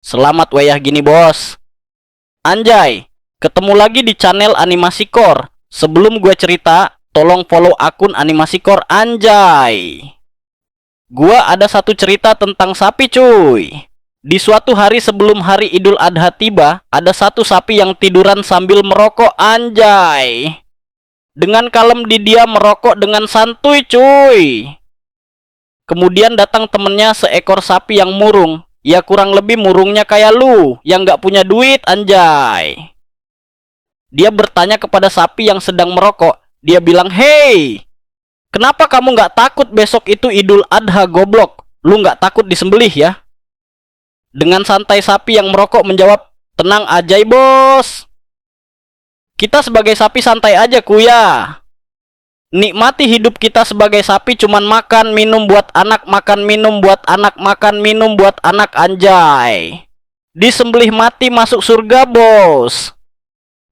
Selamat wayah gini bos. Anjay, ketemu lagi di channel Animasi Core. Sebelum gue cerita, tolong follow akun Animasi Core anjay. Gua ada satu cerita tentang sapi cuy. Di suatu hari sebelum hari Idul Adha tiba, ada satu sapi yang tiduran sambil merokok anjay. Dengan kalem dia merokok dengan santuy cuy. Kemudian datang temennya seekor sapi yang murung. Ya kurang lebih murungnya kayak lu yang gak punya duit anjay. Dia bertanya kepada sapi yang sedang merokok. Dia bilang, "Hei, kenapa kamu gak takut besok itu Idul Adha goblok? Lu gak takut disembelih ya?" Dengan santai sapi yang merokok menjawab, "Tenang aja bos. Kita sebagai sapi santai aja kuya. Nikmati hidup kita sebagai sapi cuman makan minum buat anak, makan minum buat anak, makan minum buat anak anjay. Disembelih mati masuk surga bos."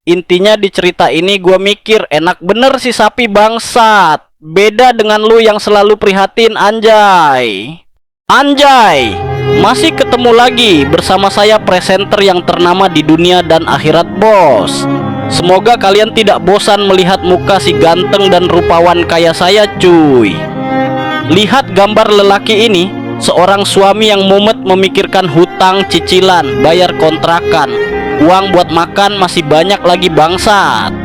Intinya di cerita ini gue mikir enak bener si sapi bangsat. Beda dengan lu yang selalu prihatin anjay. Anjay, masih ketemu lagi bersama saya presenter yang ternama di dunia dan akhirat bos. Semoga kalian tidak bosan melihat muka si ganteng dan rupawan kayak saya cuy. Lihat gambar lelaki ini, seorang suami yang mumet memikirkan hutang, cicilan, bayar kontrakan. Uang buat makan masih banyak lagi bangsat.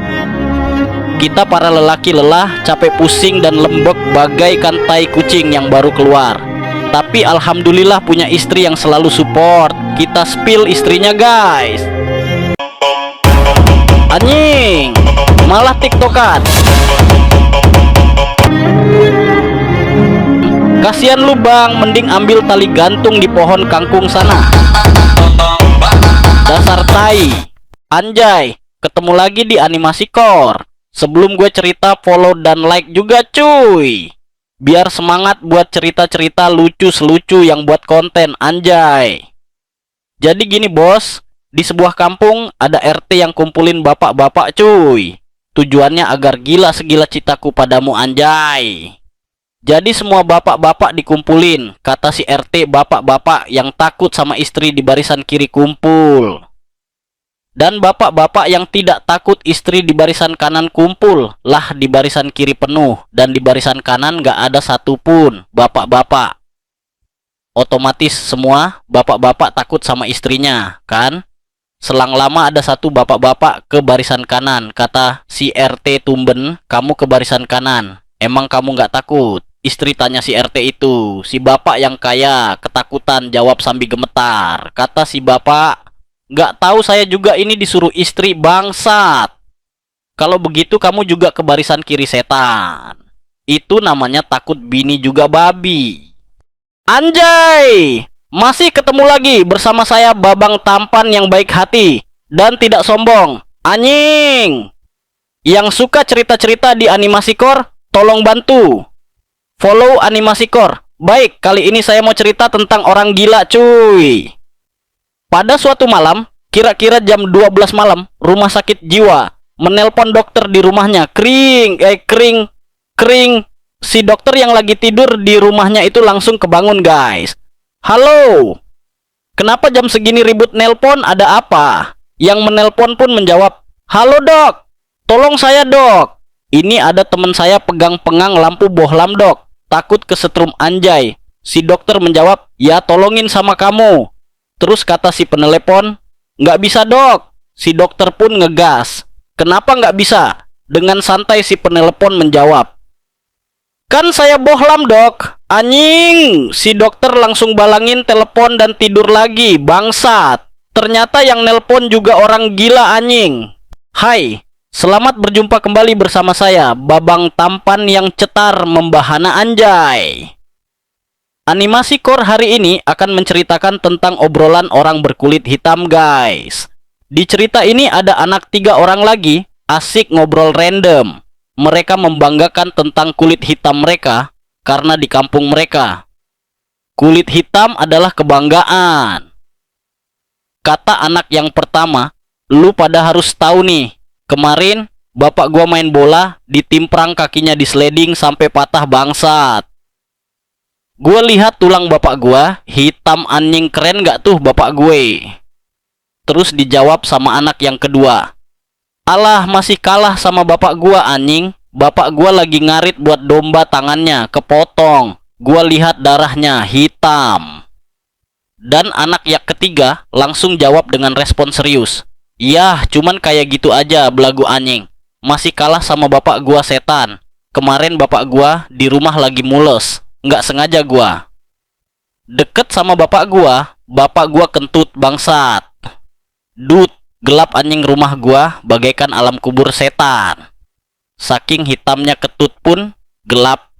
Kita para lelaki lelah, capek, pusing dan lembek bagaikan tai kucing yang baru keluar. Tapi alhamdulillah punya istri yang selalu support. Kita spill istrinya guys. Anjing, malah tiktokan. Kasian lu bang, mending ambil tali gantung di pohon kangkung sana. Dasar tai. Anjay, ketemu lagi di Animasi Core. Sebelum gue cerita, follow dan like juga cuy. Biar semangat buat cerita-cerita lucu selucu yang buat konten anjay. Jadi gini bos, di sebuah kampung ada RT yang kumpulin bapak-bapak cuy. Tujuannya agar gila segila citaku padamu anjay. Jadi semua bapak-bapak dikumpulin. Kata si RT, bapak-bapak yang takut sama istri di barisan kiri kumpul. Dan bapak-bapak yang tidak takut istri di barisan kanan kumpul. Lah di barisan kiri penuh. Dan di barisan kanan gak ada satupun bapak-bapak. Otomatis semua bapak-bapak takut sama istrinya kan. Selang lama ada satu bapak-bapak ke barisan kanan. Kata si RT tumben, "Kamu ke barisan kanan. Emang kamu gak takut?" Istri tanya si RT itu. Si bapak yang kaya ketakutan jawab sambil gemetar. Kata si bapak, "Gak tahu saya juga ini disuruh istri bangsat. Kalau begitu kamu juga ke barisan kiri setan. Itu namanya takut bini juga babi." Anjay, masih ketemu lagi bersama saya Babang tampan yang baik hati dan tidak sombong. Anjing. Yang suka cerita-cerita di Animasi Core, tolong bantu follow Animasi Core. Baik, kali ini saya mau cerita tentang orang gila cuy. Pada suatu malam, kira-kira jam 12 malam, rumah sakit jiwa menelpon dokter di rumahnya. Kring. Si dokter yang lagi tidur di rumahnya itu langsung kebangun guys. "Halo, kenapa jam segini ribut nelpon, ada apa?" Yang menelpon pun menjawab, "Halo dok, tolong saya dok. Ini ada teman saya pegang pengang lampu bohlam dok. Takut kesetrum anjay." Si dokter menjawab, "Ya tolongin sama kamu." Terus kata si penelepon, "Nggak bisa dok." Si dokter pun ngegas. "Kenapa nggak bisa?" Dengan santai si penelepon menjawab, "Kan saya bohlam dok." Anjing. Si dokter langsung balangin telepon dan tidur lagi bangsat. Ternyata yang nelpon juga orang gila anjing. Hai, selamat berjumpa kembali bersama saya Babang tampan yang cetar membahana anjay. Animasi Core hari ini akan menceritakan tentang obrolan orang berkulit hitam guys. Di cerita ini ada anak 3 orang lagi asik ngobrol random. Mereka membanggakan tentang kulit hitam mereka karena di kampung mereka kulit hitam adalah kebanggaan. Kata anak yang pertama, "Lu pada harus tahu nih, kemarin bapak gua main bola, ditimprang kakinya di sliding sampai patah bangsat." Gue lihat tulang bapak gue, hitam anjing, keren gak tuh bapak gue? Terus dijawab sama anak yang kedua, alah masih kalah sama bapak gue anjing. Bapak gue lagi ngarit buat domba, tangannya kepotong. Gue lihat darahnya hitam. Dan anak yang ketiga langsung jawab dengan respon serius, yah cuman kayak gitu aja belagu anjing. Masih kalah sama bapak gue setan. Kemarin bapak gue di rumah lagi mules, nggak sengaja gue deket sama bapak gua kentut bangsat. Dut, gelap anjing rumah gua bagaikan alam kubur setan. Saking hitamnya ketut pun gelap